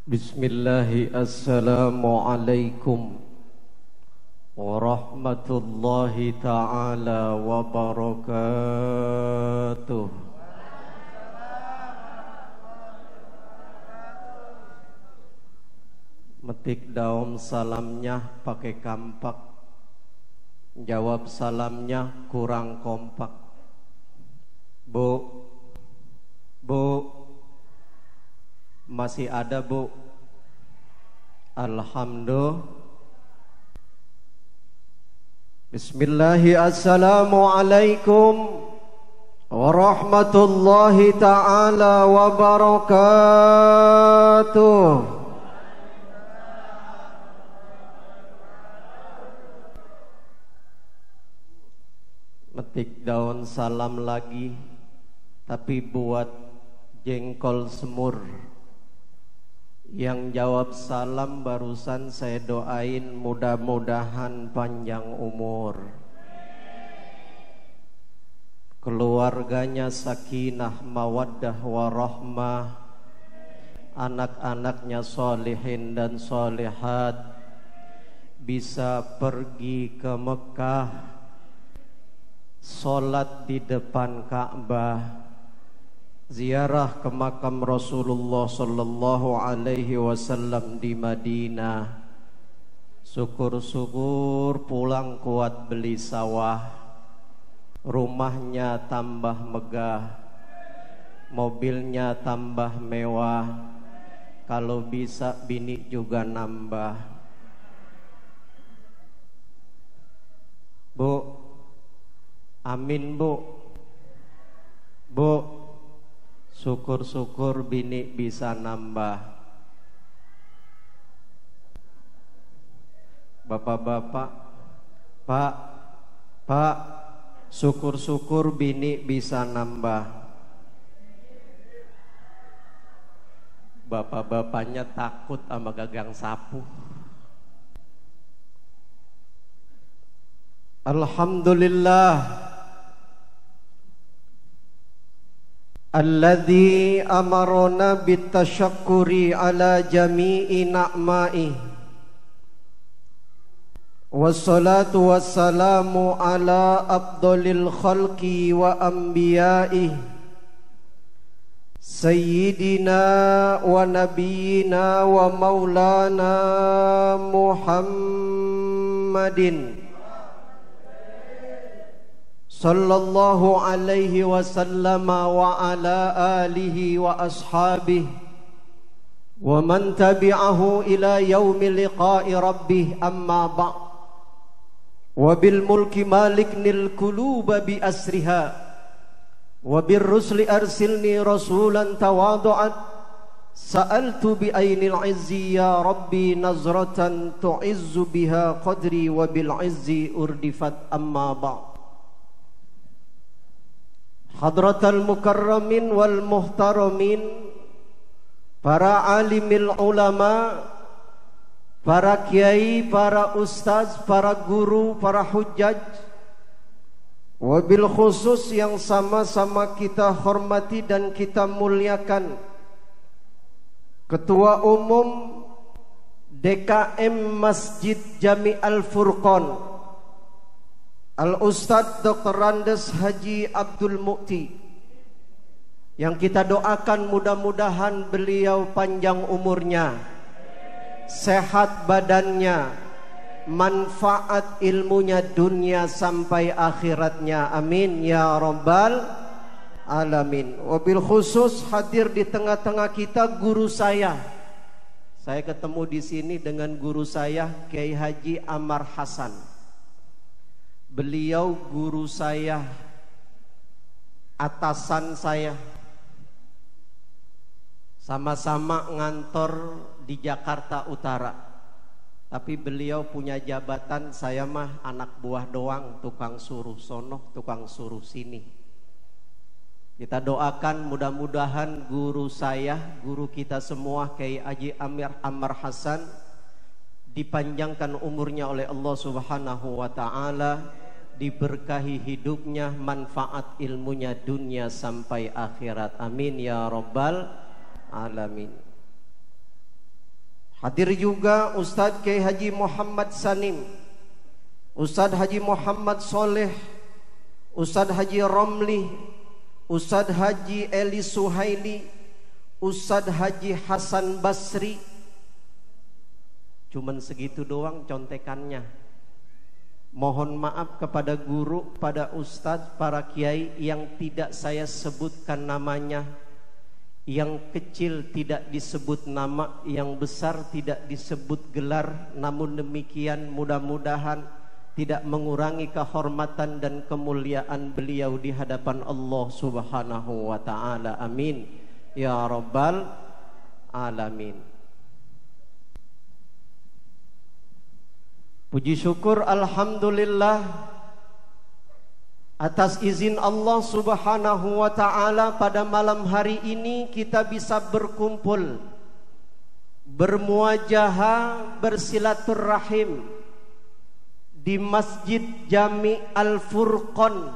Bismillahi assalamualaikum warahmatullahi ta'ala wabarakatuh. Metik daun salamnya pakai kampak, jawab salamnya kurang kompak. Bu, masih ada bu? Alhamdulillah. Bismillahi assalamualaikum warahmatullahi ta'ala wabarakatuh. Metik daun salam lagi, tapi buat jengkol semur. Yang jawab salam barusan saya doain mudah-mudahan panjang umur, keluarganya sakinah mawaddah warahmah, anak-anaknya solihin dan solihat, bisa pergi ke Mekah, sholat di depan Ka'bah, ziarah ke makam Rasulullah sallallahu alaihi wasallam di Madinah. Syukur-syukur pulang kuat beli sawah, rumahnya tambah megah, mobilnya tambah mewah, kalau bisa bini juga nambah. Bu, amin bu. Bu, syukur-syukur bini bisa nambah. Bapak-bapak, Pak, syukur-syukur bini bisa nambah. Bapak-bapaknya takut sama gagang sapu. Alhamdulillah alladzi amarona bitasyakkuri ala jami'i na'ma'i, wassalatu wassalamu ala afdalil khalqi wa anbiya'i, sayyidina wa nabiyyina wa maulana Muhammadin sallallahu alaihi wasallam wa ala alihi wa ashabihi wa man tabi'ahu ila yaumi liqa'i rabbih, amma ba'd. Wa bil mulki maliknil quluba bi asriha, wa bir rusli arsilni rasulan tawadu'at, sa'altu bi ainil izzi ya rabbi nazratan tu'izzu biha qadri wa bil izzi urdifat, amma ba'd. Hadratal mukarramin wal muhtaramin, para alimil ulama, para kiai, para ustaz, para guru, para hujjaj, wabil khusus yang sama-sama kita hormati dan kita muliakan Ketua Umum DKM Masjid Jami Al-Furqan, Al-Ustadz Dr. Randes Haji Abdul Mukti, yang kita doakan mudah-mudahan beliau panjang umurnya, sehat badannya, manfaat ilmunya dunia sampai akhiratnya, amin ya rabbal alamin. Wabil khusus hadir di tengah-tengah kita guru saya. Saya ketemu di sini dengan guru saya Kiai Haji Amar Hasan. Beliau guru saya, atasan saya, sama-sama ngantor di Jakarta Utara. Tapi beliau punya jabatan, saya mah anak buah doang, tukang suruh sono, tukang suruh sini. Kita doakan mudah-mudahan guru saya, guru kita semua Kiai Haji Amar Hasan, dipanjangkan umurnya oleh Allah Subhanahu wa ta'ala, diberkahi hidupnya, manfaat ilmunya dunia sampai akhirat, amin ya rabbal alamin. Hadir juga Ustadz Kiai Haji Muhammad Sanim, Ustadz Haji Muhammad Soleh, Ustadz Haji Romli, Ustadz Haji Eli Suhaili, Ustadz Haji Hasan Basri. Cuman segitu doang contekannya. Mohon maaf kepada guru, pada ustadz, para kiai yang tidak saya sebutkan namanya. Yang kecil tidak disebut nama, yang besar tidak disebut gelar. Namun demikian mudah-mudahan tidak mengurangi kehormatan dan kemuliaan beliau di hadapan Allah Subhanahu wa ta'ala. Amin ya rabbal alamin. Puji syukur alhamdulillah atas izin Allah Subhanahu wa ta'ala, pada malam hari ini kita bisa berkumpul, bermuajahah, bersilaturrahim di Masjid Jami Al-Furqon,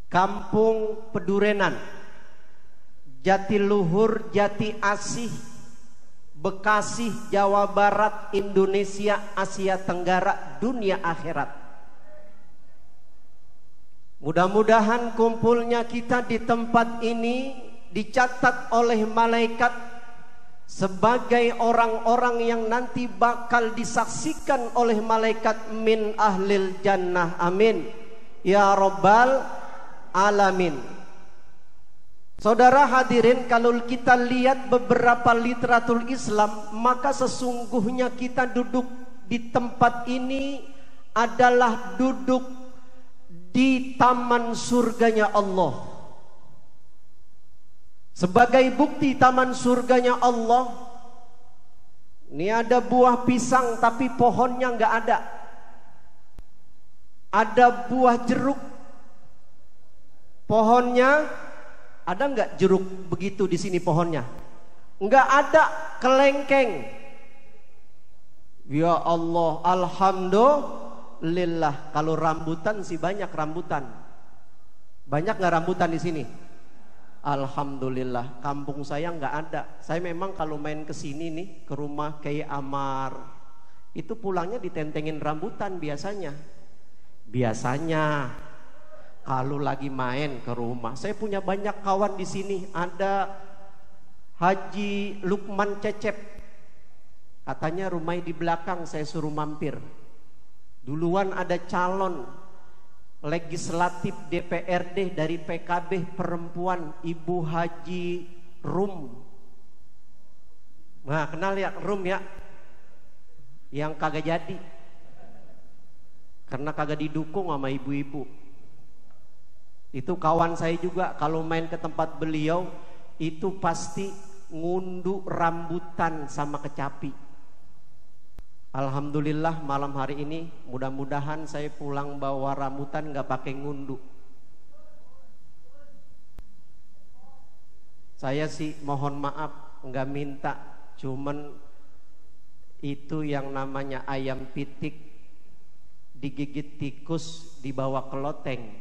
Kampung Pedurenan, Jatiluhur, Jati Asih, Bekasi, Jawa Barat, Indonesia, Asia Tenggara, dunia akhirat. Mudah-mudahan kumpulnya kita di tempat ini dicatat oleh malaikat sebagai orang-orang yang nanti bakal disaksikan oleh malaikat min ahlil jannah. Amin ya rabbal alamin. Saudara hadirin, kalau kita lihat beberapa literatur Islam, maka sesungguhnya kita duduk di tempat ini adalah duduk di taman surganya Allah. Sebagai bukti taman surganya Allah, ini ada buah pisang tapi pohonnya nggak ada. Ada buah jeruk, pohonnya ada nggak jeruk begitu di sini pohonnya? Nggak ada, kelengkeng. Ya Allah, alhamdulillah. Kalau rambutan sih banyak rambutan. Banyak nggak rambutan di sini? Alhamdulillah. Kampung saya nggak ada. Saya memang kalau main ke sini nih, ke rumah Kiai Amar, itu pulangnya ditentengin rambutan biasanya. Biasanya kalau lagi main ke rumah. Saya punya banyak kawan di sini. Ada Haji Lukman Cecep. Katanya rumahnya di belakang, saya suruh mampir. Duluan ada calon legislatif DPRD dari PKB perempuan, Ibu Haji Rum. Nah, kenal ya Rum ya? Yang kagak jadi. Karena kagak didukung sama ibu-ibu. Itu kawan saya juga, kalau main ke tempat beliau itu pasti ngunduh rambutan sama kecapi. Alhamdulillah malam hari ini mudah-mudahan saya pulang bawa rambutan nggak pakai ngunduh. Saya sih mohon maaf nggak minta, cuman itu yang namanya ayam pitik digigit tikus dibawa ke loteng.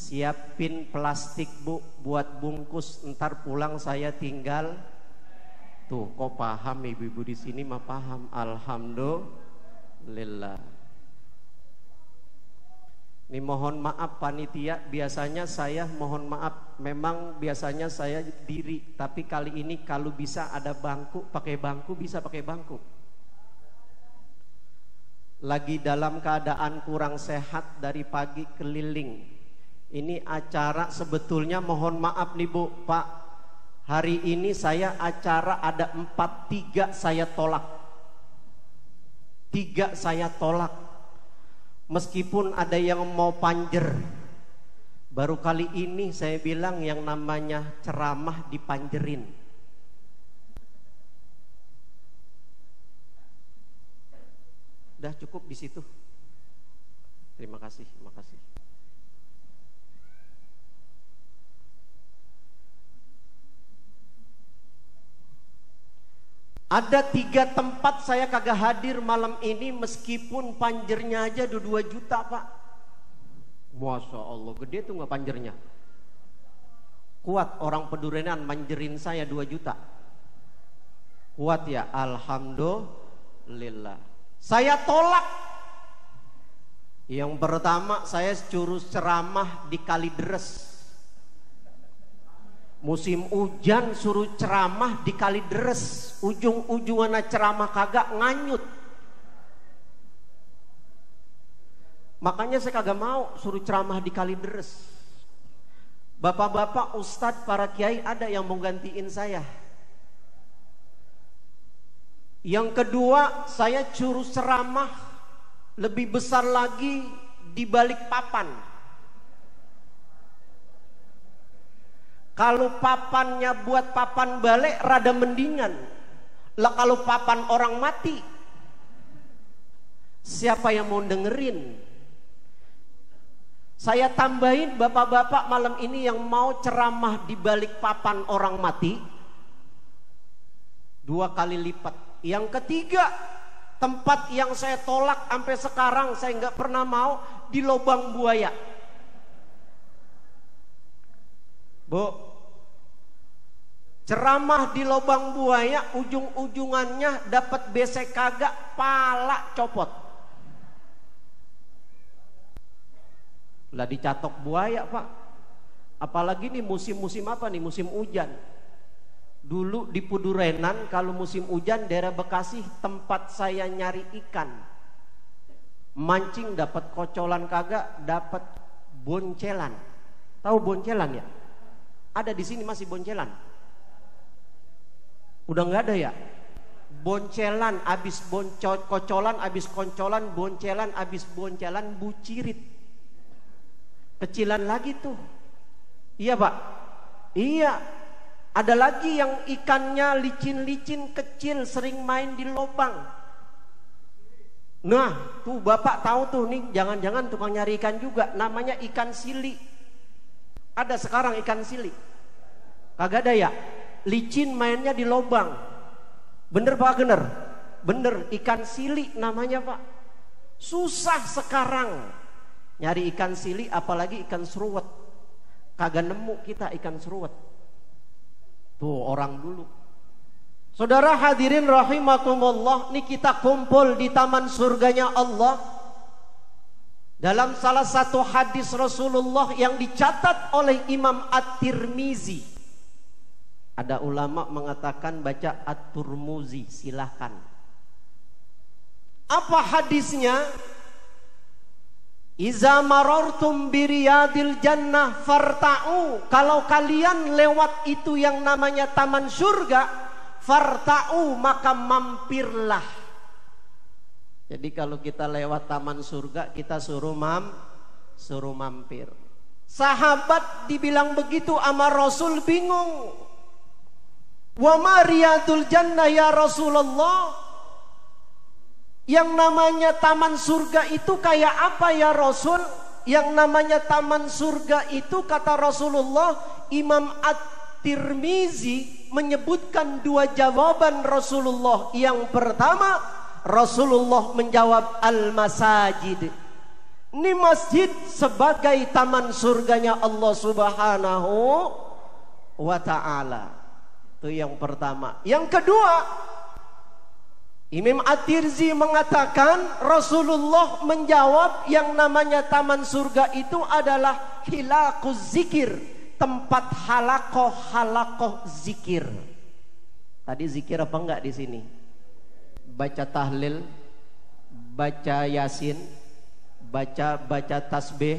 Siapin plastik bu buat bungkus, ntar pulang saya tinggal. Tuh, kok paham ibu-ibu di sini mah paham. Alhamdulillah. Ini mohon maaf panitia, biasanya saya mohon maaf, memang biasanya saya diri, tapi kali ini kalau bisa ada bangku, pakai bangku, bisa pakai bangku. Lagi dalam keadaan kurang sehat dari pagi keliling. Ini acara sebetulnya mohon maaf nih Bu, Pak. Hari ini saya acara ada 4, 3 saya tolak. 3 saya tolak. Meskipun ada yang mau panjer. Baru kali ini saya bilang yang namanya ceramah dipanjerin. Udah cukup di situ. Terima kasih, terima kasih. Ada 3 tempat saya kagak hadir malam ini, meskipun panjernya aja 2 juta Pak. Masya Allah, gede tuh nggak panjernya. Kuat orang Pedurenan manjerin saya 2 juta. Kuat ya, alhamdulillah. Saya tolak. Yang pertama saya suruh ceramah di Kalideres. Musim hujan suruh ceramah di Kalideres. Ujung-ujungan ceramah kagak nganyut. Makanya saya kagak mau suruh ceramah di Kalideres. Bapak-bapak, ustadz, para kiai ada yang mau gantiin saya. Yang kedua, saya suruh ceramah lebih besar lagi di Balikpapan. Kalau papannya buat papan balik rada mendingan. Lah kalau papan orang mati, siapa yang mau dengerin? Saya tambahin, bapak-bapak malam ini yang mau ceramah di Balikpapan orang mati 2 kali lipat. Yang ketiga, tempat yang saya tolak sampai sekarang saya nggak pernah mau, di Lobang Buaya. Bu, ceramah di Lobang Buaya ujung-ujungannya dapat besek kagak, pala copot. Lah dicatok buaya, Pak. Apalagi nih musim-musim apa nih? Musim hujan. Dulu di Pudurenan kalau musim hujan daerah Bekasi tempat saya nyari ikan. Mancing dapat kocolan kagak, dapat boncelan. Tahu boncelan ya? Ada di sini masih boncelan. Udah nggak ada ya? Boncelan abis kocolan, abis koncolan, boncelan abis boncelan, bucirit. Kecilan lagi tuh. Iya, Pak. Iya. Ada lagi yang ikannya licin-licin kecil, sering main di lubang. Nah, tuh Bapak tahu tuh nih, jangan-jangan tukang nyari ikan juga, namanya ikan sili. Ada sekarang ikan sili? Kagak ada ya? Licin mainnya di lubang. Bener Pak, bener? Bener, ikan sili namanya Pak. Susah sekarang nyari ikan sili, apalagi ikan seruwet. Kagak nemu kita ikan seruwet. Tuh orang dulu. Saudara hadirin rahimakumullah, nih kita kumpul di taman surganya Allah. Dalam salah satu hadis Rasulullah yang dicatat oleh Imam At-Tirmizi, ada ulama mengatakan baca At-Turmuzi, silahkan. Apa hadisnya? Iza marartum biriyadil jannah farta'u. Kalau kalian lewat itu yang namanya taman surga, farta'u, maka mampirlah. Jadi kalau kita lewat taman surga, kita suruh mampir. Sahabat dibilang begitu sama Rasul bingung. Wa ma riyadul jannah ya Rasulullah? Yang namanya taman surga itu kayak apa ya Rasul? Yang namanya taman surga itu kata Rasulullah, Imam At-Tirmizi menyebutkan 2 jawaban Rasulullah. Yang pertama, Rasulullah menjawab al-masajid. Ini masjid sebagai taman surganya Allah Subhanahu wa ta'ala. Itu yang pertama. Yang kedua, Imam At-Tirmizi mengatakan Rasulullah menjawab yang namanya taman surga itu adalah hilaquz zikir, tempat halakoh zikir. Tadi zikir apa enggak di sini? Baca tahlil, baca yasin, baca tasbih,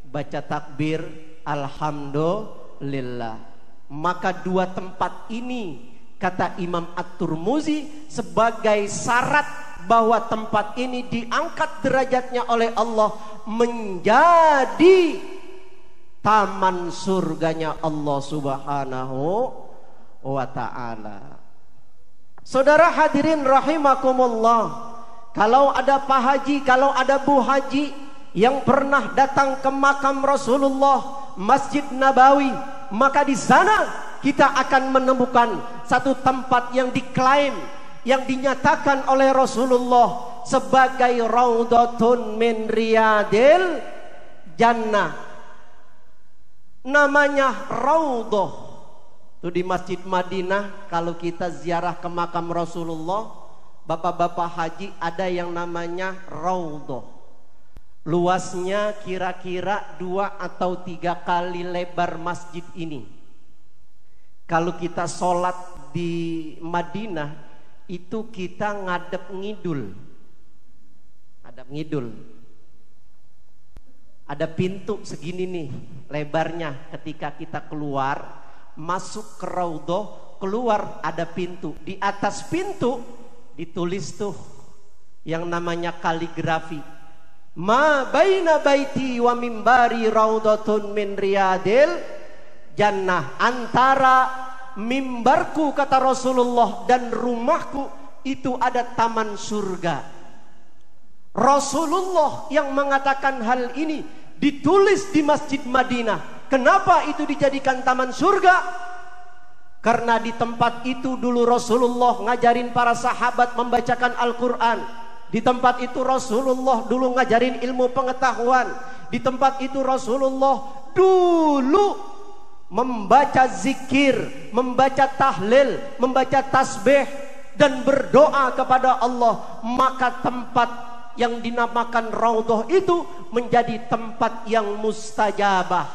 baca takbir, alhamdulillah. Maka 2 tempat ini kata Imam At-Tirmizi sebagai syarat bahwa tempat ini diangkat derajatnya oleh Allah menjadi taman surganya Allah Subhanahu wa ta'ala. Saudara hadirin rahimakumullah, kalau ada Pak Haji, kalau ada Bu Haji yang pernah datang ke makam Rasulullah, Masjid Nabawi, maka di sana kita akan menemukan satu tempat yang diklaim, yang dinyatakan oleh Rasulullah sebagai raudhatun min riyadil jannah. Namanya raudhah. Tuh di Masjid Madinah kalau kita ziarah ke makam Rasulullah, bapak-bapak haji ada yang namanya Raudhah. Luasnya kira-kira 2 atau 3 kali lebar masjid ini. Kalau kita sholat di Madinah itu kita ngadep ngidul. Ngadep ngidul. Ada pintu segini nih lebarnya, ketika kita keluar masuk ke Raudhah, keluar ada pintu. Di atas pintu ditulis tuh yang namanya kaligrafi. Ma baina baiti wa mimbari raudhatun min riyadil jannah. Antara mimbarku, kata Rasulullah, dan rumahku itu ada taman surga. Rasulullah yang mengatakan hal ini ditulis di Masjid Madinah. Kenapa itu dijadikan taman surga? Karena di tempat itu dulu Rasulullah ngajarin para sahabat membacakan Al-Quran. Di tempat itu Rasulullah dulu ngajarin ilmu pengetahuan. Di tempat itu Rasulullah dulu membaca zikir, membaca tahlil, membaca tasbih, dan berdoa kepada Allah. Maka tempat yang dinamakan Raudhah itu menjadi tempat yang mustajabah,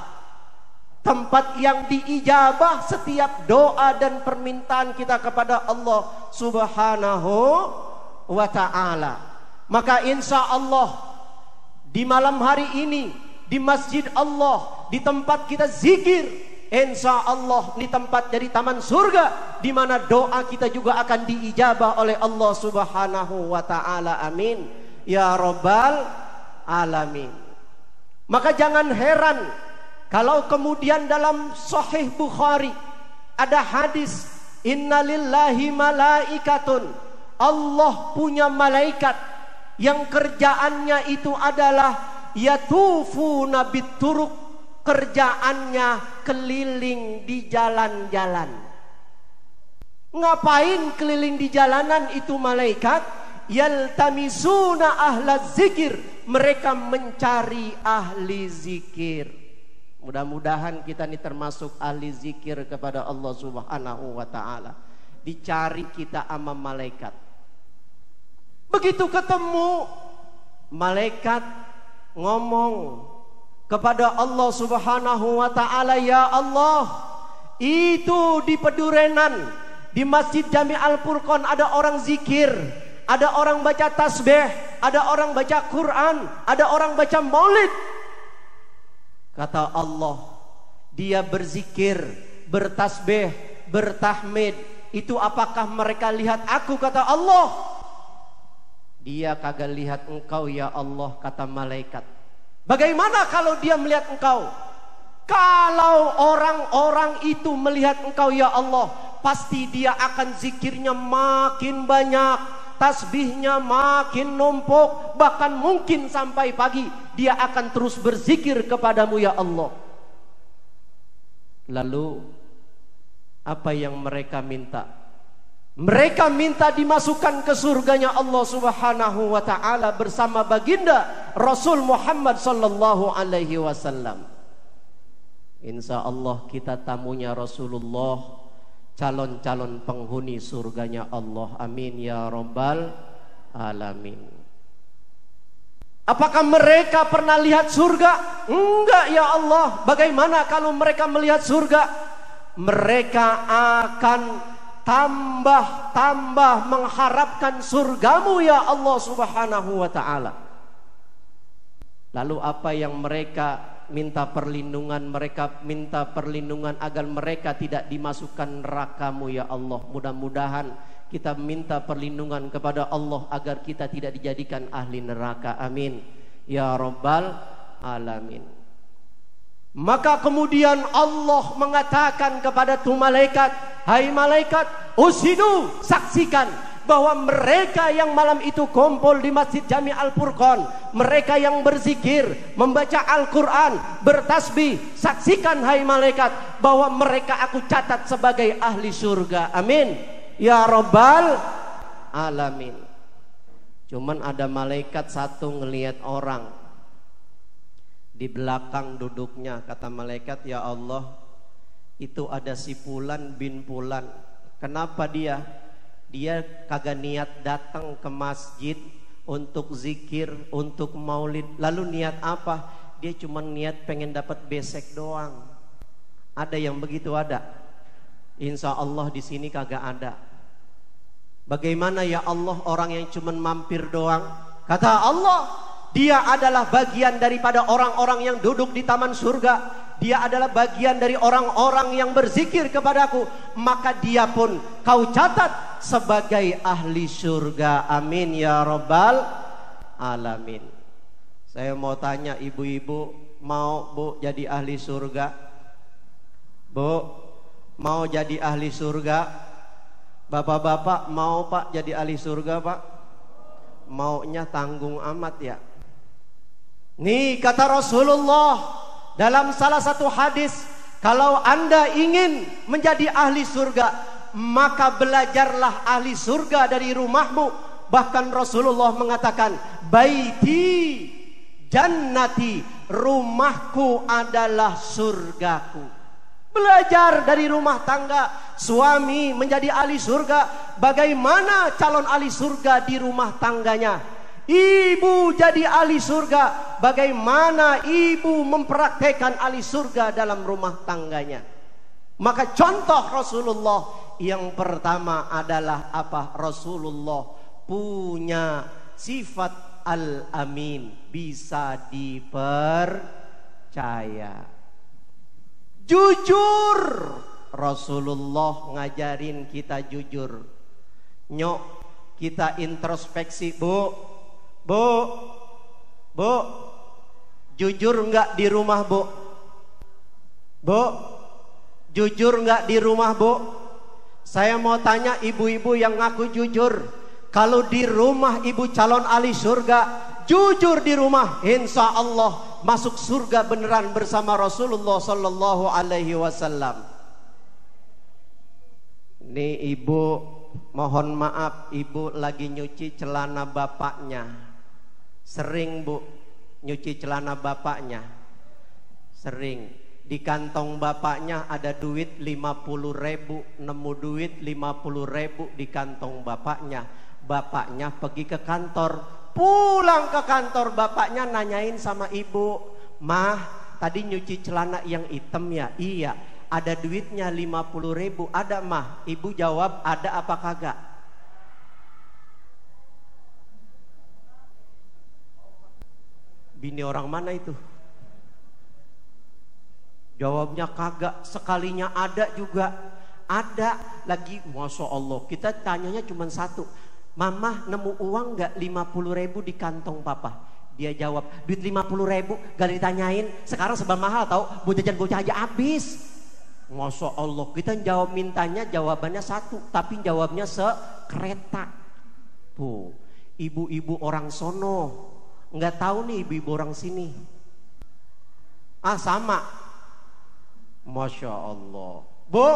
tempat yang diijabah setiap doa dan permintaan kita kepada Allah Subhanahu wa ta'ala. Maka insya Allah di malam hari ini di masjid Allah, di tempat kita zikir, insya Allah di tempat dari taman surga, di mana doa kita juga akan diijabah oleh Allah Subhanahu wa ta'ala. Amin ya rabbal alamin. Maka jangan heran kalau kemudian dalam Sahih Bukhari ada hadis, innalillahi malaikatun, Allah punya malaikat yang kerjaannya itu adalah yatufuna bituruk, kerjaannya keliling di jalan-jalan. Ngapain keliling di jalanan itu malaikat? Yaltamisuna ahla zikir, mereka mencari ahli zikir. Mudah-mudahan kita ini termasuk ahli zikir kepada Allah Subhanahu wa ta'ala. Dicari kita sama malaikat. Begitu ketemu, malaikat ngomong kepada Allah Subhanahu wa ta'ala, ya Allah, itu di Pedurenan, di Masjid Jami Al-Furqan ada orang zikir, ada orang baca tasbih, ada orang baca Quran, ada orang baca maulid. Kata Allah, dia berzikir, bertasbih, bertahmid, itu apakah mereka lihat aku? Kata Allah, dia kagak lihat engkau ya Allah, kata malaikat. Bagaimana kalau dia melihat engkau? Kalau orang-orang itu melihat engkau ya Allah, pasti dia akan zikirnya makin banyak, tasbihnya makin numpuk, bahkan mungkin sampai pagi dia akan terus berzikir kepadamu ya Allah. Lalu apa yang mereka minta? Mereka minta dimasukkan ke surganya Allah Subhanahu wa ta'ala bersama baginda Rasul Muhammad sallallahu alaihi wasallam. Insya Allah kita tamunya Rasulullah, calon-calon penghuni surganya Allah. Amin ya rabbal alamin. Apakah mereka pernah lihat surga? Enggak ya Allah. Bagaimana kalau mereka melihat surga? Mereka akan tambah mengharapkan surgamu ya Allah Subhanahu wa ta'ala. Lalu apa yang mereka minta perlindungan? Mereka minta perlindungan agar mereka tidak dimasukkan nerakamu ya Allah. Mudah-mudahan kita minta perlindungan kepada Allah agar kita tidak dijadikan ahli neraka. Amin ya rabbal alamin. Maka kemudian Allah mengatakan kepada tu malaikat, hai malaikat, ushidu, saksikan bahwa mereka yang malam itu kumpul di Masjid Jami Al-Furqan, mereka yang berzikir, membaca Al-Quran, bertasbih, saksikan hai malaikat bahwa mereka aku catat sebagai ahli surga. Amin ya rabbal alamin. Cuman ada malaikat satu ngelihat orang di belakang duduknya. Kata malaikat, ya Allah, Itu ada si Fulan bin Fulan. Kenapa dia? Dia kagak niat datang ke masjid untuk zikir, untuk maulid. Lalu niat apa? Dia cuma niat pengen dapat besek doang. Ada yang begitu? Ada? Insya Allah di sini kagak ada. Bagaimana ya Allah orang yang cuma mampir doang? Kata Allah, dia adalah bagian daripada orang-orang yang duduk di taman surga. Dia adalah bagian dari orang-orang yang berzikir kepadaku. Maka dia pun kau catat sebagai ahli surga. Amin ya rabbal alamin. Saya mau tanya ibu-ibu, mau Bu jadi ahli surga? Bu, mau jadi ahli surga? Bapak-bapak mau Pak jadi ahli surga Pak? Maunya tanggung amat ya. Nih kata Rasulullah dalam salah satu hadis, kalau Anda ingin menjadi ahli surga, maka belajarlah ahli surga dari rumahmu. Bahkan Rasulullah mengatakan, baiti jannati, rumahku adalah surgaku. Belajar dari rumah tangga. Suami menjadi ahli surga, bagaimana calon ahli surga di rumah tangganya? Ibu jadi ahli surga, bagaimana ibu mempraktekkan ahli surga dalam rumah tangganya? Maka contoh Rasulullah yang pertama adalah apa? Rasulullah punya sifat al-amin, bisa dipercaya. Jujur, Rasulullah ngajarin kita jujur. Nyok, kita introspeksi Bu. Bu, jujur enggak di rumah Bu? Bu, jujur enggak di rumah Bu? Saya mau tanya ibu-ibu yang ngaku jujur, kalau di rumah ibu calon ahli surga, jujur di rumah, insya Allah masuk surga beneran bersama Rasulullah Sallallahu Alaihi Wasallam. Nih ibu, mohon maaf, ibu lagi nyuci celana bapaknya. Sering Bu nyuci celana bapaknya? Sering. Di kantong bapaknya ada duit 50.000, nemu duit 50.000 di kantong bapaknya. Bapaknya pergi ke kantor, pulang ke kantor bapaknya nanyain sama ibu, "Mah, tadi nyuci celana yang hitam ya?" "Iya." "Ada duitnya 50.000, ada Mah?" Ibu jawab, "Ada apa kagak?" Bini orang mana itu? Jawabnya kagak. Sekalinya ada juga. Ada lagi. Masya Allah. Kita tanyanya cuma satu. "Mama nemu uang gak 50.000 di kantong papa?" Dia jawab, "Duit 50.000 gak ditanyain. Sekarang sebab mahal tau. Buat jajan bocah aja habis." Masya Allah. Kita jawab mintanya jawabannya satu, tapi jawabnya sekereta. Tuh, ibu-ibu orang sono nggak tahu nih ibu-ibu orang sini. Sama. Masya Allah. Bu,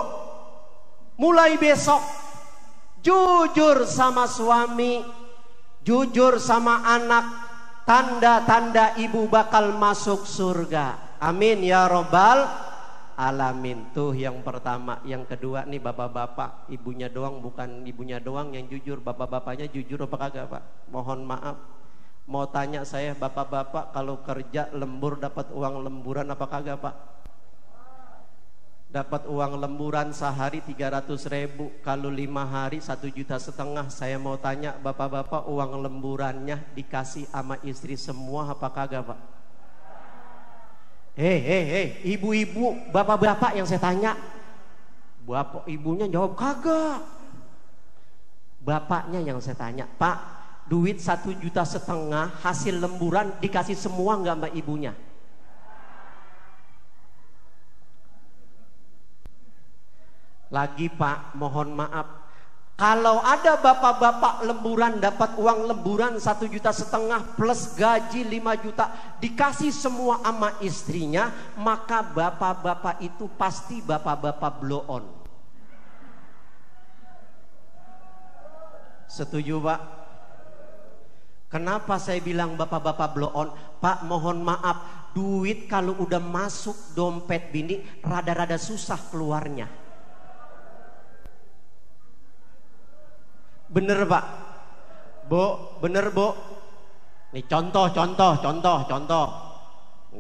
mulai besok jujur sama suami, jujur sama anak. Tanda-tanda ibu bakal masuk surga. Amin ya robbal alamin. Tuh yang pertama. Yang kedua nih bapak-bapak, ibunya doang, bukan ibunya doang yang jujur, bapak-bapaknya jujur apa kagak Pak? Mohon maaf. Mau tanya saya, bapak-bapak kalau kerja lembur dapat uang lemburan apa kagak Pak? Dapat uang lemburan sehari 300.000, kalau 5 hari 1,5 juta. Saya mau tanya bapak-bapak, uang lemburannya dikasih sama istri semua apa kagak Pak? Ibu-ibu, bapak-bapak yang saya tanya. Bapak ibunya jawab kagak. Bapaknya yang saya tanya, "Pak, duit 1,5 juta hasil lemburan dikasih semua nggak sama ibunya?" Lagi Pak, mohon maaf, kalau ada bapak-bapak lemburan dapat uang lemburan 1,5 juta plus gaji 5 juta dikasih semua sama istrinya, maka bapak-bapak itu pasti bapak-bapak blow on. Setuju Pak? Kenapa saya bilang bapak-bapak blow on? Pak, mohon maaf, duit kalau udah masuk dompet bini rada-rada susah keluarnya. Bener Pak? Bu, bener Bu? Nih contoh.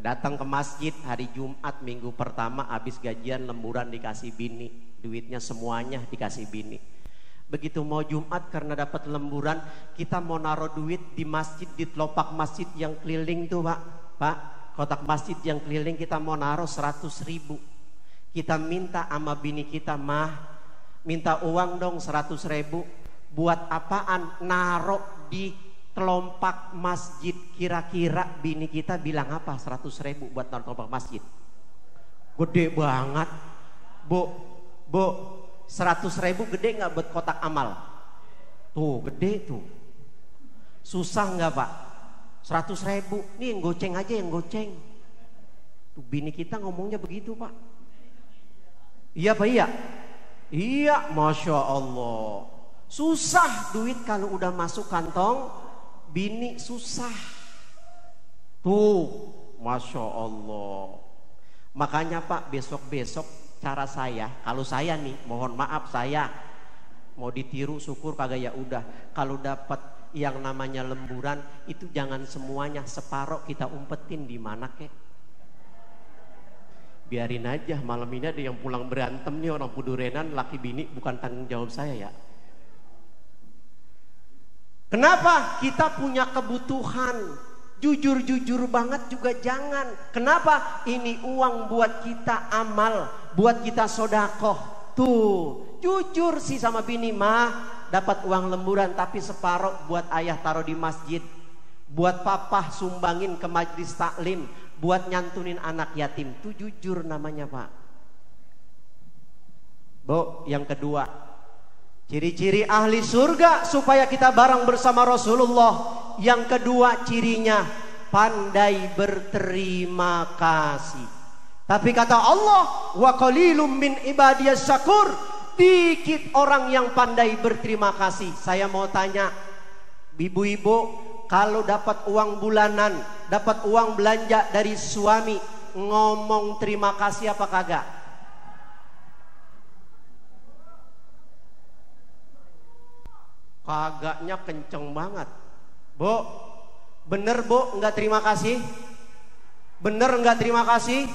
Datang ke masjid hari Jumat minggu pertama habis gajian lemburan dikasih bini. Duitnya semuanya dikasih bini. Begitu mau Jumat karena dapat lemburan, kita mau naruh duit di masjid, di telopak masjid yang keliling tuh Pak, kotak masjid yang keliling kita mau naruh 100.000. Kita minta sama bini kita, mah minta uang dong 100.000. Buat apaan? Naruh di telopak masjid. Kira-kira bini kita bilang apa? 100.000 buat naruh telopak masjid. Gede banget. Bu, 100.000 gede nggak buat kotak amal? Tuh gede tuh. Susah nggak Pak? 100.000 nih yang goceng aja, yang goceng. Tuh bini kita ngomongnya begitu Pak. Iya Pak, iya. Iya, Masya Allah. Susah duit kalau udah masuk kantong bini, susah. Tuh Masya Allah. Makanya Pak, besok-besok cara saya, kalau saya nih, mohon maaf, saya mau ditiru syukur, kagak ya udah. Kalau dapat yang namanya lemburan itu jangan semuanya, separoh kita umpetin di mana kek. Biarin aja, malam ini ada yang pulang berantem nih orang pudurenan, laki bini, bukan tanggung jawab saya ya. Kenapa? Kita punya kebutuhan. Jujur-jujur banget juga jangan. Kenapa? Ini uang buat kita amal, buat kita sodakoh. Tuh, jujur sih sama bini, mah dapat uang lemburan tapi separoh buat ayah taruh di masjid, buat papa sumbangin ke majlis taklim, buat nyantunin anak yatim. Tuh jujur namanya Pak. Bu, yang kedua, ciri-ciri ahli surga supaya kita bareng bersama Rasulullah. Yang kedua cirinya pandai berterima kasih. Tapi kata Allah, wa qalilum min ibadiyas syakur, dikit orang yang pandai berterima kasih. Saya mau tanya, ibu-ibu, kalau dapat uang bulanan, dapat uang belanja dari suami, ngomong terima kasih apa kagak? Kagaknya kenceng banget. Bu, bener Bu nggak terima kasih? Bener nggak terima kasih?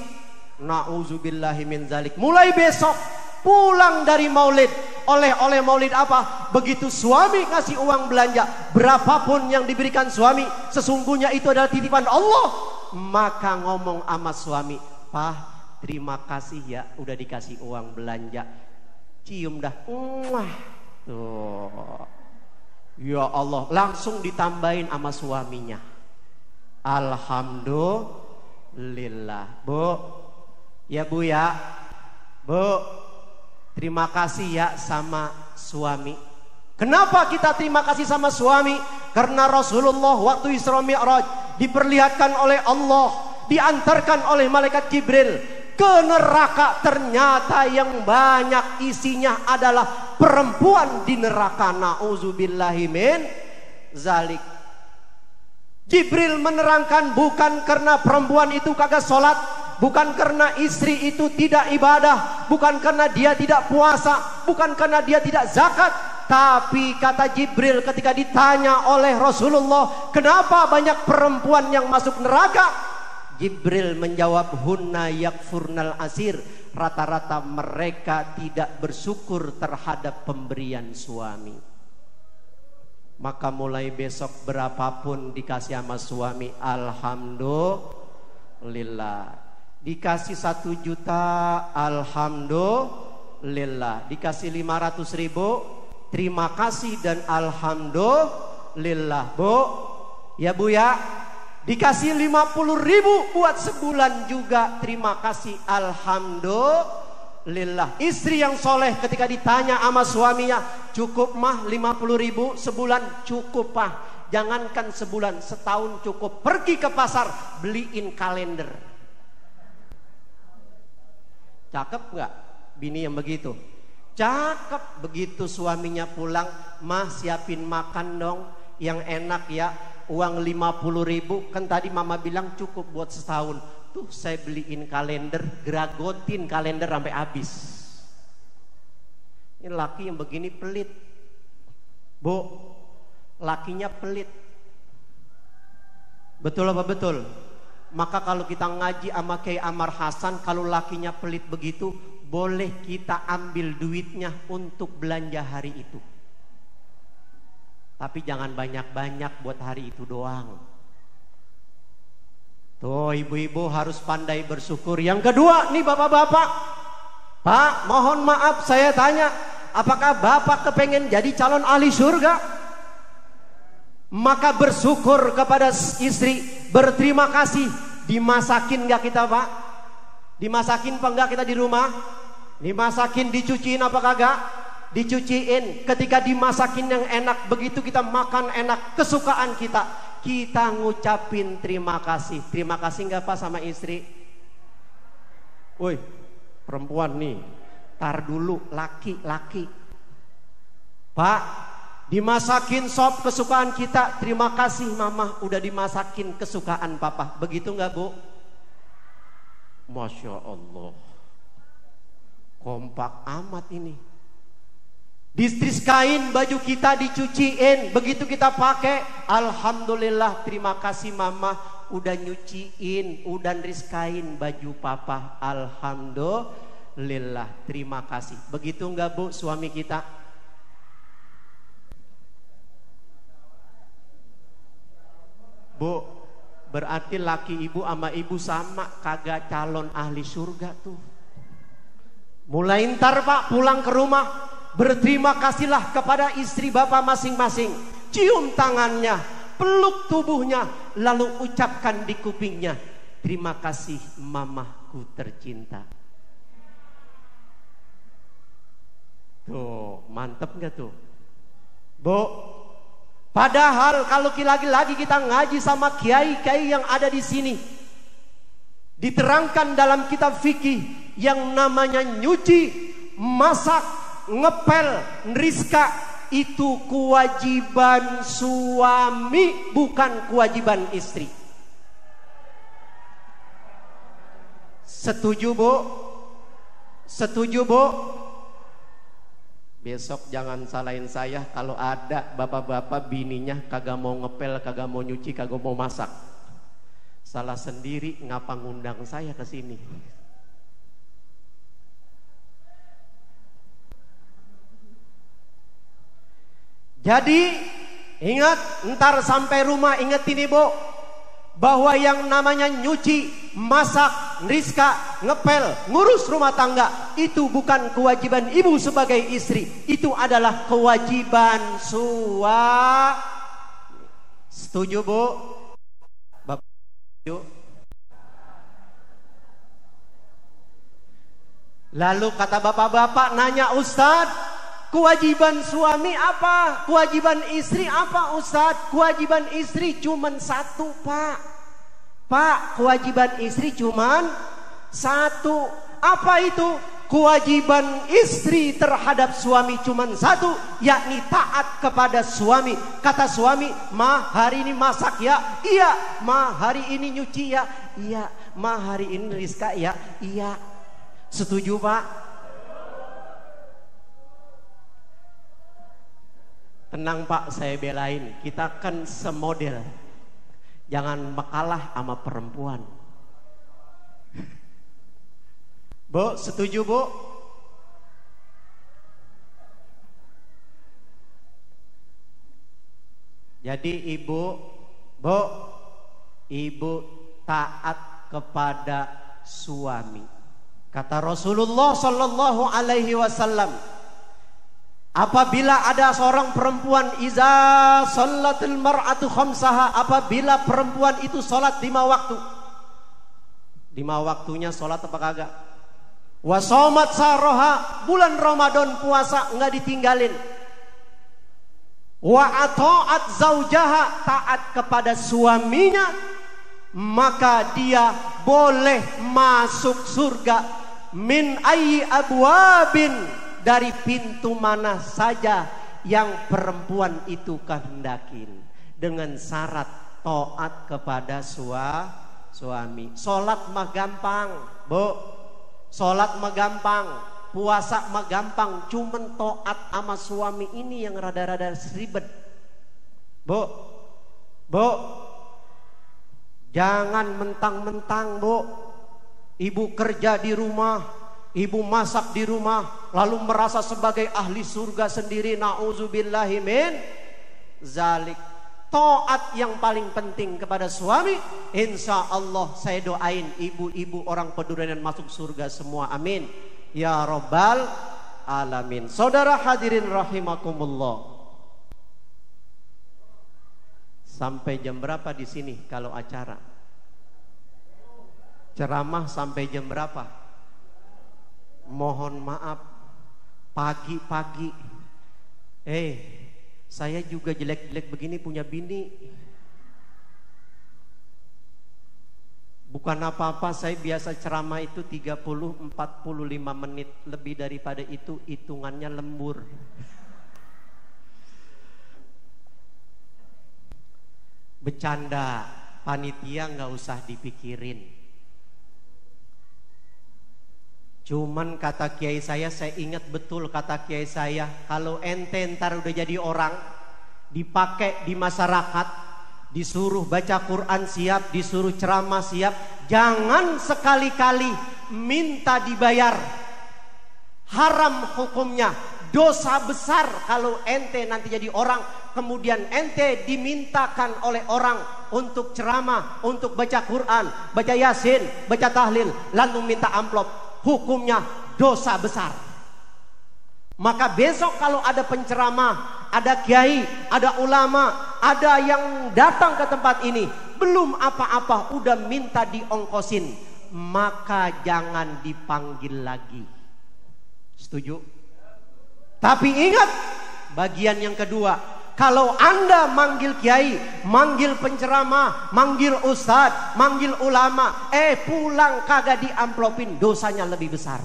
Na'udzubillahi min zalik. Mulai besok pulang dari maulid, oleh maulid apa? Begitu suami ngasih uang belanja, berapapun yang diberikan suami, sesungguhnya itu adalah titipan Allah. Maka ngomong sama suami, Pak, terima kasih ya udah dikasih uang belanja. Cium dah. Tuh. Ya Allah, langsung ditambahin sama suaminya. Alhamdulillah. Bu, ya Bu ya. Bu, terima kasih ya sama suami. Kenapa kita terima kasih sama suami? Karena Rasulullah waktu Isra Mi'raj diperlihatkan oleh Allah, diantarkan oleh malaikat Jibril ke neraka. Ternyata yang banyak isinya adalah perempuan di neraka. Na'udzubillahi min zalik. Jibril menerangkan bukan karena perempuan itu kagak sholat, bukan karena istri itu tidak ibadah, bukan karena dia tidak puasa, bukan karena dia tidak zakat. Tapi kata Jibril ketika ditanya oleh Rasulullah, kenapa banyak perempuan yang masuk neraka? Jibril menjawab, hunna yakfurnal asir, rata-rata mereka tidak bersyukur terhadap pemberian suami. Maka mulai besok berapapun dikasih sama suami, alhamdulillah. Dikasih 1 juta, alhamdulillah. Dikasih 500.000, terima kasih dan alhamdulillah. Bu, ya Bu ya. Dikasih 50.000 buat sebulan juga, terima kasih, alhamdulillah. Istri yang soleh ketika ditanya sama suaminya, cukup mah 50.000 sebulan? Cukup Pak. Jangankan sebulan, setahun cukup. Pergi ke pasar, beliin kalender. Cakep gak bini yang begitu? Cakep. Begitu suaminya pulang, mah siapin makan dong yang enak ya. uang 50.000, kan tadi mama bilang cukup buat setahun. Tuh saya beliin kalender, geragotin kalender sampai habis. Ini laki yang begini pelit, Bu. Lakinya pelit. Betul apa betul? Maka kalau kita ngaji sama Kiai Amar Hasan, kalau lakinya pelit begitu, boleh kita ambil duitnya untuk belanja hari itu. Tapi jangan banyak-banyak buat hari itu doang. Tuh ibu-ibu harus pandai bersyukur. Yang kedua nih bapak-bapak, Pak mohon maaf saya tanya, apakah bapak kepengen jadi calon ahli surga? Maka bersyukur kepada istri, berterima kasih. Dimasakin gak kita Pak? Dimasakin apa enggak kita di rumah? Dimasakin, dicuciin apa kagak? Dicuciin. Ketika dimasakin yang enak, begitu kita makan enak, kesukaan kita, kita ngucapin terima kasih. Terima kasih gak Pak sama istri? Woi perempuan nih, tar dulu, laki-laki. Pak dimasakin sop kesukaan kita, terima kasih mama udah dimasakin kesukaan papa. Begitu nggak Bu? Masya Allah, kompak amat ini. Distriskain baju kita, dicuciin, begitu kita pakai, alhamdulillah terima kasih mama udah nyuciin, udah riskain baju papa, alhamdulillah terima kasih. Begitu nggak Bu suami kita? Bu, berarti laki ibu sama ibu sama, kagak calon ahli surga tuh. Mulai ntar Pak pulang ke rumah, berterima kasihlah kepada istri bapak masing-masing. Cium tangannya, peluk tubuhnya, lalu ucapkan di kupingnya, terima kasih mamaku tercinta. Tuh, mantep gak tuh? Bu, padahal kalau lagi-lagi kita ngaji sama kiai-kiai yang ada di sini, diterangkan dalam kitab fikih yang namanya nyuci, masak, ngepel, nriska, itu kewajiban suami, bukan kewajiban istri. Setuju Bu? Setuju Bu? Besok jangan salahin saya kalau ada bapak-bapak bininya kagak mau ngepel, kagak mau nyuci, kagak mau masak. Salah sendiri, ngapa ngundang saya ke sini? Jadi ingat, ntar sampai rumah ingetin ibu bahwa yang namanya nyuci, masak, nriska, ngepel, ngurus rumah tangga itu bukan kewajiban ibu sebagai istri, itu adalah kewajiban suami. Setuju Bu? Bapak setuju? Lalu kata bapak-bapak nanya, Ustadz, kewajiban suami apa? Kewajiban istri apa Ustadz? Kewajiban istri cuman satu Pak. Pak, kewajiban istri cuman satu. Apa itu? Kewajiban istri terhadap suami cuman satu, yakni taat kepada suami. Kata suami, ma hari ini masak ya? Iya. Ma hari ini nyuci ya? Iya. Ma hari ini rizka ya? Iya. Setuju Pak? Tenang Pak, saya belain. Kita kan semodel. Jangan kalah sama perempuan. Bu, setuju Bu? Jadi ibu, Bu, ibu taat kepada suami. Kata Rasulullah Sallallahu Alaihi Wasallam, apabila ada seorang perempuan, iza sholatil mar'atu khamsaha, apabila perempuan itu sholat 5 waktu. 5 waktunya sholat apa kagak? Wa shomat saroha, bulan Ramadan puasa enggak ditinggalin. Wa ata'at zaujaha, taat kepada suaminya, maka dia boleh masuk surga. Min ayyi abwabin, dari pintu mana saja yang perempuan itu kehendakin, dengan syarat taat kepada suami. Sholat mah gampang, Bu. Sholat mah gampang, puasa mah gampang. Cuman taat sama suami ini yang rada-rada ribet. Bu, jangan mentang-mentang, Bu, ibu kerja di rumah, ibu masak di rumah, lalu merasa sebagai ahli surga sendiri. Na'udzubillahi min zalik. Taat yang paling penting kepada suami. Insya Allah saya doain ibu-ibu orang Pedurenan masuk surga semua, amin ya rabbal alamin. Saudara hadirin rahimakumullah, sampai jam berapa di sini kalau acara? Ceramah sampai jam berapa? Mohon maaf, pagi-pagi. Saya juga jelek-jelek begini punya bini. Bukan apa-apa, saya biasa ceramah itu 30-45 menit. Lebih daripada itu hitungannya lembur. Bercanda, panitia nggak usah dipikirin. Cuman kata kiai saya ingat betul kata kiai saya, kalau ente ntar udah jadi orang, dipakai di masyarakat, disuruh baca Quran siap, disuruh ceramah siap, jangan sekali-kali minta dibayar. Haram hukumnya, dosa besar kalau ente nanti jadi orang, kemudian ente dimintakan oleh orang untuk ceramah, untuk baca Quran, baca Yasin, baca tahlil, lalu minta amplop. Hukumnya dosa besar. Maka besok kalau ada penceramah, ada kiai, ada ulama, ada yang datang ke tempat ini, belum apa-apa udah minta diongkosin, maka jangan dipanggil lagi. Setuju? Tapi ingat bagian yang kedua, kalau Anda manggil kiai, manggil penceramah, manggil ustadz, manggil ulama, pulang kagak diamplopin, dosanya lebih besar.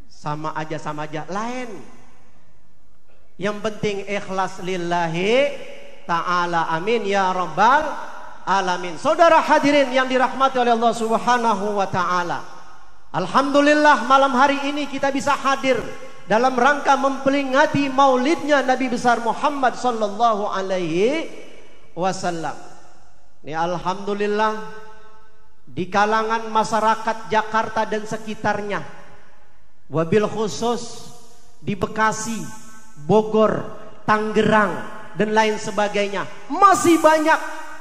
Sama aja, lain. Yang penting ikhlas lillahi ta'ala, amin ya rabbal alamin. Saudara hadirin yang dirahmati oleh Allah subhanahu wa ta'ala, alhamdulillah malam hari ini kita bisa hadir dalam rangka memperingati maulidnya Nabi besar Muhammad sallallahu alaihi wasallam. Ini alhamdulillah di kalangan masyarakat Jakarta dan sekitarnya, wabil khusus di Bekasi, Bogor, Tangerang dan lain sebagainya, masih banyak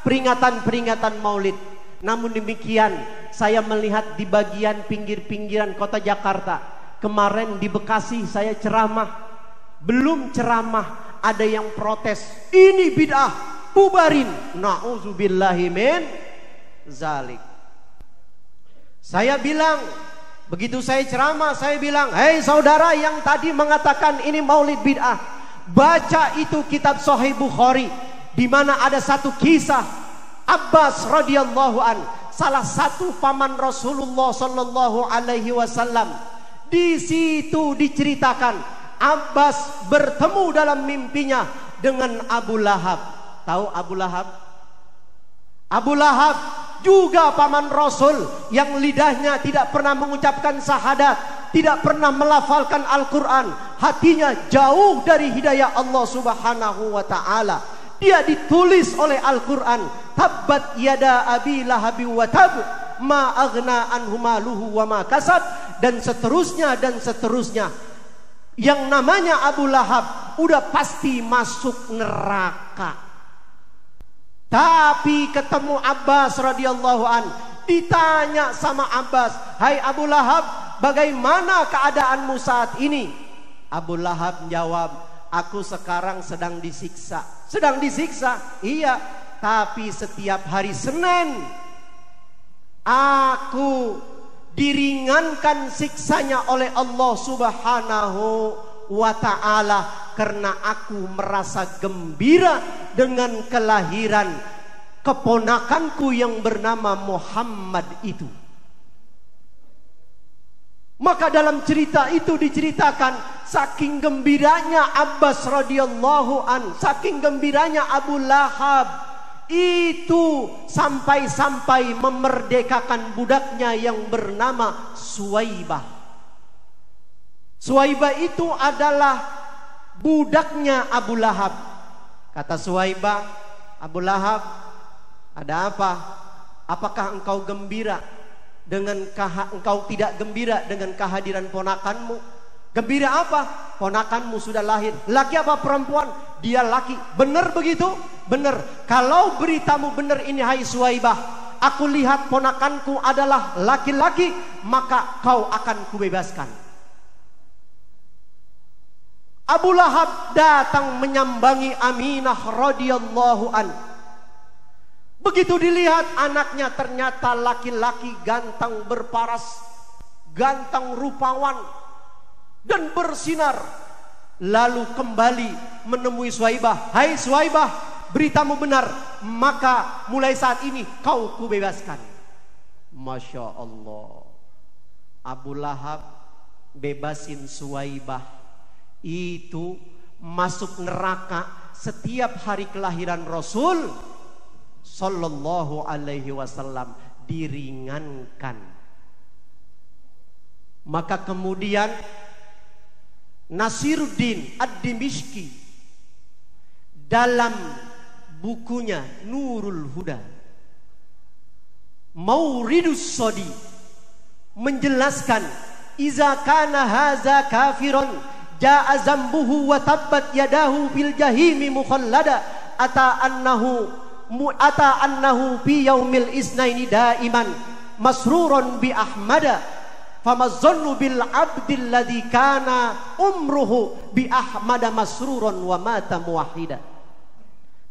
peringatan-peringatan maulid. Namun demikian, saya melihat di bagian pinggir-pinggiran kota Jakarta, kemarin di Bekasi saya ceramah, belum ceramah ada yang protes, ini bid'ah, bubarin. Na'udzubillahi min zalik. Saya bilang, begitu saya ceramah, saya bilang, hei saudara yang tadi mengatakan ini maulid bid'ah, baca itu kitab Sahih Bukhari, di mana ada satu kisah Abbas radhiyallahu an, salah satu paman Rasulullah sallallahu alaihi wasallam. Di situ diceritakan Abbas bertemu dalam mimpinya dengan Abu Lahab. Tahu Abu Lahab? Abu Lahab juga paman Rasul yang lidahnya tidak pernah mengucapkan syahadat, tidak pernah melafalkan Al-Quran, hatinya jauh dari hidayah Allah subhanahu wa ta'ala. Dia ditulis oleh Al-Quran, tabbat yada abi lahabi wa tab, ma aghna anhu maluhu wa ma kasab, dan seterusnya dan seterusnya. Yang namanya Abu Lahab udah pasti masuk neraka. Tapi ketemu Abbas radhiyallahu an, ditanya sama Abbas, hai Abu Lahab, bagaimana keadaanmu saat ini? Abu Lahab menjawab, aku sekarang sedang disiksa. Sedang disiksa? Iya, tapi setiap hari Senin aku diringankan siksanya oleh Allah subhanahu wa ta'ala, karena aku merasa gembira dengan kelahiran keponakanku yang bernama Muhammad itu. Maka dalam cerita itu diceritakan saking gembiranya Abbas radhiyallahu an, saking gembiranya Abu Lahab itu sampai-sampai memerdekakan budaknya yang bernama Suwaibah. Suwaibah itu adalah budaknya Abu Lahab. Kata Suwaibah, Abu Lahab, ada apa? Apakah engkau gembira engkau tidak gembira dengan kehadiran ponakanmu? Gembira apa? Ponakanmu sudah lahir. Laki apa perempuan? Dia laki. Benar begitu? Benar. Kalau beritamu benar ini hai Suwaibah, aku lihat ponakanku adalah laki-laki, maka kau akan kubebaskan. Abu Lahab datang menyambangi Aminah radhiyallahu an. Begitu dilihat anaknya ternyata laki-laki ganteng berparas, ganteng rupawan dan bersinar. Lalu kembali menemui Suwaibah. Hai Suwaibah, beritamu benar, maka mulai saat ini kau kubebaskan. Masya Allah. Abu Lahab bebasin Suwaibah itu masuk neraka setiap hari kelahiran Rasul Sallallahu alaihi wasallam diringankan. Maka kemudian Nasiruddin Ad-Dimishqi dalam bukunya Nurul Huda Mauridus Sodi menjelaskan, iza kana haza kafiron jaa zambuhu wa tabbat yadahu fil jahimi mukhallada ata annahu fi yaumil isnaini daiman masruron bi ahmada famazannu bil abdil ladzi kana umruhu bi ahmada masruron wa mata muwahhida.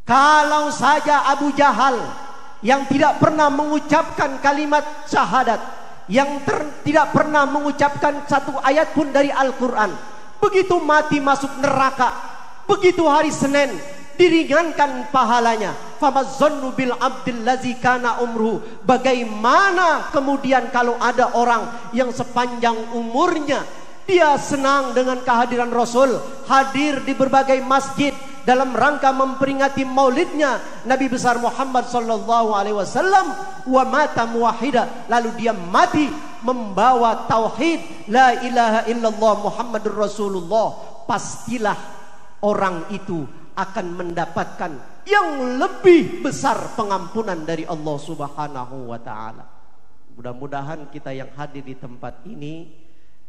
Kalau saja Abu Jahal yang tidak pernah mengucapkan kalimat syahadat, yang tidak pernah mengucapkan satu ayat pun dari Al-Quran, begitu mati masuk neraka, begitu hari Senin diringankan pahalanya. Famazannu bil abdil ladzi kana umruhu. Bagaimana kemudian kalau ada orang yang sepanjang umurnya dia senang dengan kehadiran Rasul, hadir di berbagai masjid dalam rangka memperingati maulidnya Nabi besar Muhammad sallallahu alaihi wasallam, wa mata muwahhida, lalu dia mati membawa tauhid la ilaha illallah Muhammadur Rasulullah, pastilah orang itu akan mendapatkan yang lebih besar pengampunan dari Allah Subhanahu wa taala. Mudah-mudahan kita yang hadir di tempat ini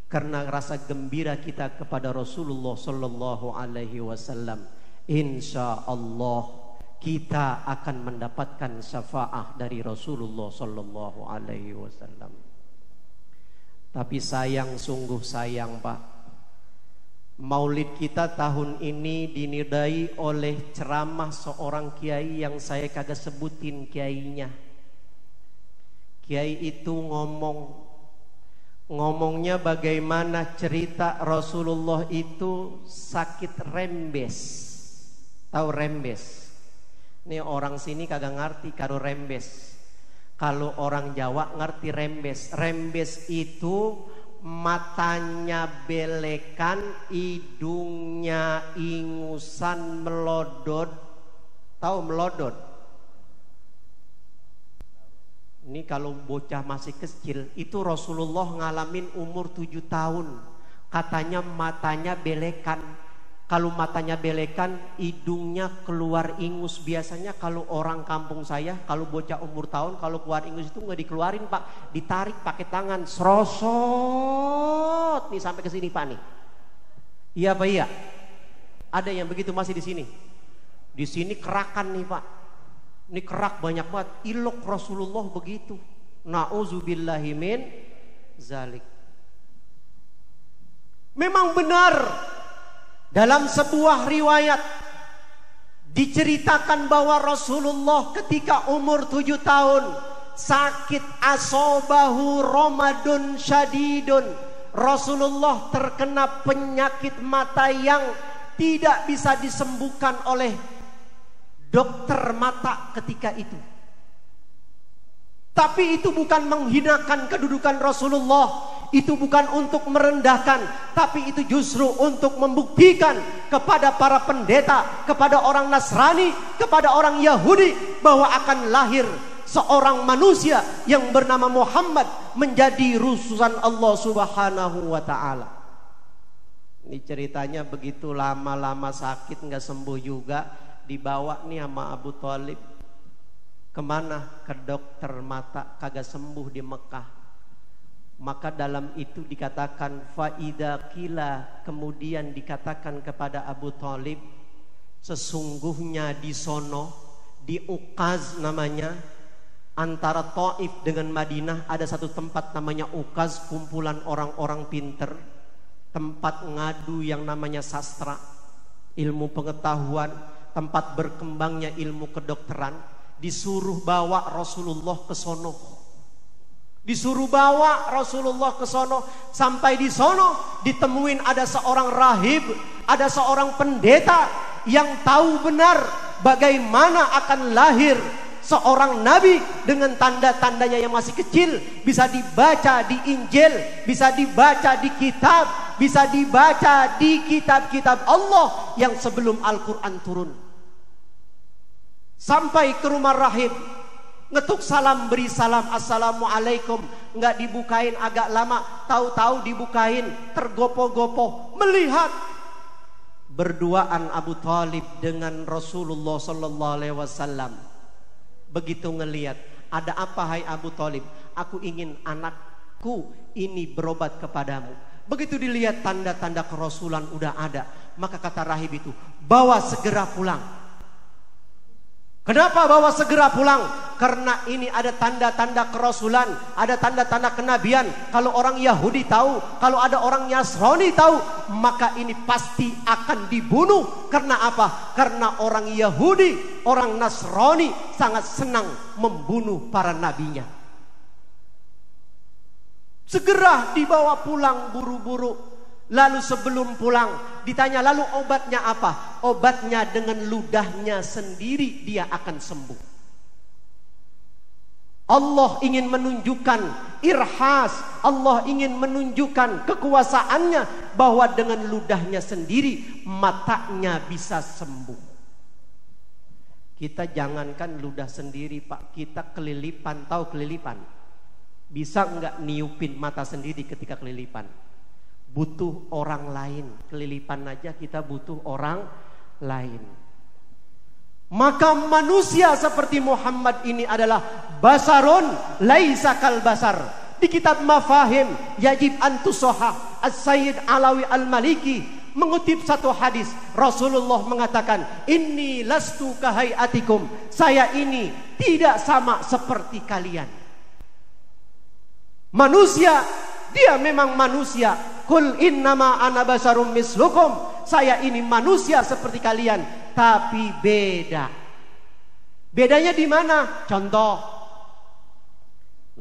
karena rasa gembira kita kepada Rasulullah sallallahu alaihi wasallam, insyaallah kita akan mendapatkan syafaat dari Rasulullah sallallahu alaihi wasallam. Tapi sayang, sungguh sayang Pak, maulid kita tahun ini dinilai oleh ceramah seorang kiai yang saya kagak sebutin kiainya. Kiai itu ngomongnya bagaimana cerita Rasulullah itu sakit rembes. Tahu rembes? Ini orang sini kagak ngerti karo rembes. Kalau orang Jawa ngerti rembes. Rembes itu matanya belekan, hidungnya ingusan, melodot. Tahu melodot? Ini kalau bocah masih kecil, itu Rasulullah ngalamin umur 7 tahun. Katanya matanya belekan. Kalau matanya belekan, hidungnya keluar ingus. Biasanya kalau orang kampung saya, kalau bocah umur tahun, kalau keluar ingus itu nggak dikeluarin Pak, ditarik pakai tangan, serosot nih sampai ke sini Pak nih. Iya Pak, iya. Ada yang begitu masih di sini. Di sini kerakan nih Pak. Ini kerak banyak banget. Ilok Rasulullah begitu. Na'udzubillahi min zalik. Memang benar. Dalam sebuah riwayat diceritakan bahwa Rasulullah ketika umur 7 tahun sakit, asobahu romadun syadidun. Rasulullah terkena penyakit mata yang tidak bisa disembuhkan oleh dokter mata ketika itu. Tapi itu bukan menghinakan kedudukan Rasulullah. Itu bukan untuk merendahkan, tapi itu justru untuk membuktikan kepada para pendeta, kepada orang Nasrani, kepada orang Yahudi, bahwa akan lahir seorang manusia yang bernama Muhammad menjadi rusulan Allah Subhanahu wa ta'ala. Ini ceritanya begitu lama-lama sakit nggak sembuh juga, dibawa nih sama Abu Thalib kemana? Ke dokter mata, kagak sembuh di Mekah. Maka dalam itu dikatakan faida kila, kemudian dikatakan kepada Abu Thalib, sesungguhnya di sono, di Ukaz namanya, antara Taif dengan Madinah ada satu tempat namanya Ukaz, kumpulan orang-orang pinter, tempat ngadu yang namanya sastra, ilmu pengetahuan, tempat berkembangnya ilmu kedokteran. Disuruh bawa Rasulullah ke sono. Disuruh bawa Rasulullah ke sono. Sampai di sono ditemuin ada seorang rahib, ada seorang pendeta yang tahu benar bagaimana akan lahir seorang nabi dengan tanda-tandanya yang masih kecil, bisa dibaca di Injil, bisa dibaca di kitab, bisa dibaca di kitab-kitab Allah yang sebelum Al-Quran turun. Sampai ke rumah rahib, ngetuk salam, beri salam, assalamualaikum, nggak dibukain agak lama, tahu-tahu dibukain, tergopoh-gopoh melihat berduaan Abu Thalib dengan Rasulullah sallallahu alaihi wasallam. Begitu ngelihat, ada apa hai Abu Thalib? Aku ingin anakku ini berobat kepadamu. Begitu dilihat tanda-tanda kerasulan udah ada, maka kata rahib itu, bawa segera pulang. Kenapa bawa segera pulang? Karena ini ada tanda-tanda kerasulan, ada tanda-tanda kenabian. Kalau orang Yahudi tahu, kalau ada orang Nasrani tahu, maka ini pasti akan dibunuh. Karena apa? Karena orang Yahudi, orang Nasrani sangat senang membunuh para nabinya. Segera dibawa pulang buru-buru. Lalu sebelum pulang ditanya, lalu obatnya apa? Obatnya dengan ludahnya sendiri dia akan sembuh. Allah ingin menunjukkan irhas, Allah ingin menunjukkan kekuasaannya, bahwa dengan ludahnya sendiri matanya bisa sembuh. Kita jangankan ludah sendiri Pak, kita kelilipan, tahu kelilipan? Bisa enggak niupin mata sendiri ketika kelilipan? Butuh orang lain. Kelilipan aja kita butuh orang lain. Maka manusia seperti Muhammad ini adalah basarun laisa kal basar. Di kitab Mafahim Yajib Antusoha, As-Sayyid Alawi Al-Maliki mengutip satu hadis. Rasulullah mengatakan, inni lastu kahayatikum, saya ini tidak sama seperti kalian. Manusia, dia memang manusia. Kul innama ana basarum mislukum, saya ini manusia seperti kalian, tapi beda. Bedanya di mana? Contoh,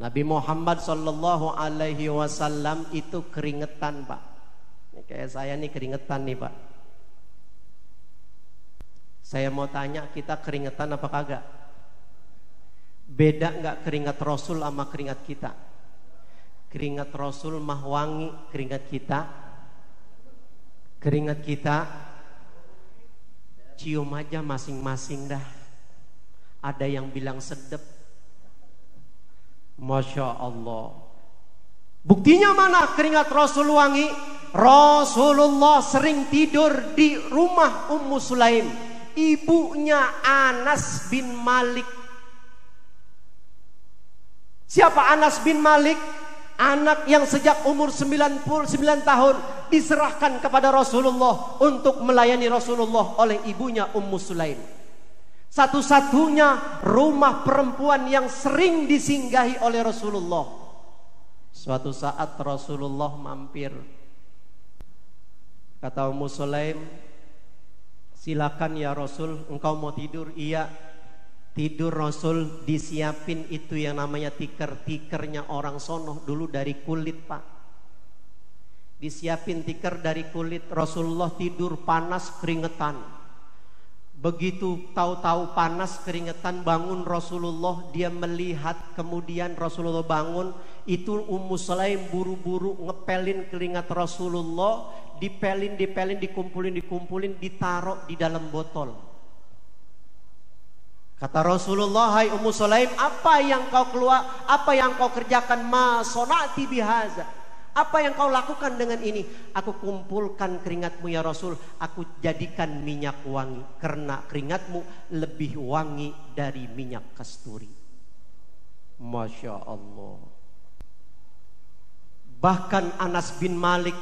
Nabi Muhammad sallallahu alaihi wasallam itu keringetan Pak. Ini kayak saya nih keringetan nih Pak. Saya mau tanya, kita keringetan apa kagak? Beda nggak keringat Rasul sama keringat kita? Keringat Rasul mah wangi, keringat kita cium aja masing-masing dah. Ada yang bilang sedep. Masya Allah. Buktinya mana keringat Rasul wangi? Rasulullah sering tidur di rumah Ummu Sulaim, ibunya Anas bin Malik. Siapa Anas bin Malik? Anak yang sejak umur 99 tahun diserahkan kepada Rasulullah untuk melayani Rasulullah oleh ibunya Ummu Sulaim. Satu-satunya rumah perempuan yang sering disinggahi oleh Rasulullah. Suatu saat Rasulullah mampir. Kata Ummu Sulaim, silakan ya Rasul, engkau mau tidur? Iya. Tidur Rasul, disiapin itu yang namanya tikar-tikernya orang sono dulu dari kulit Pak. Disiapin tikar dari kulit. Rasulullah tidur panas keringetan. Begitu tahu-tahu panas keringetan, bangun Rasulullah, dia melihat, kemudian Rasulullah bangun, Itu Ummu Sulaim buru-buru ngepelin keringat Rasulullah, dipelin, dikumpulin, ditaruh di dalam botol. Kata Rasulullah, hai Ummu Sulaim, apa yang kau kerjakan? Ma sonati bihaza. Apa yang kau lakukan dengan ini? Aku kumpulkan keringatmu ya Rasul, aku jadikan minyak wangi, karena keringatmu lebih wangi dari minyak kasturi. Masya Allah. Bahkan Anas bin Malik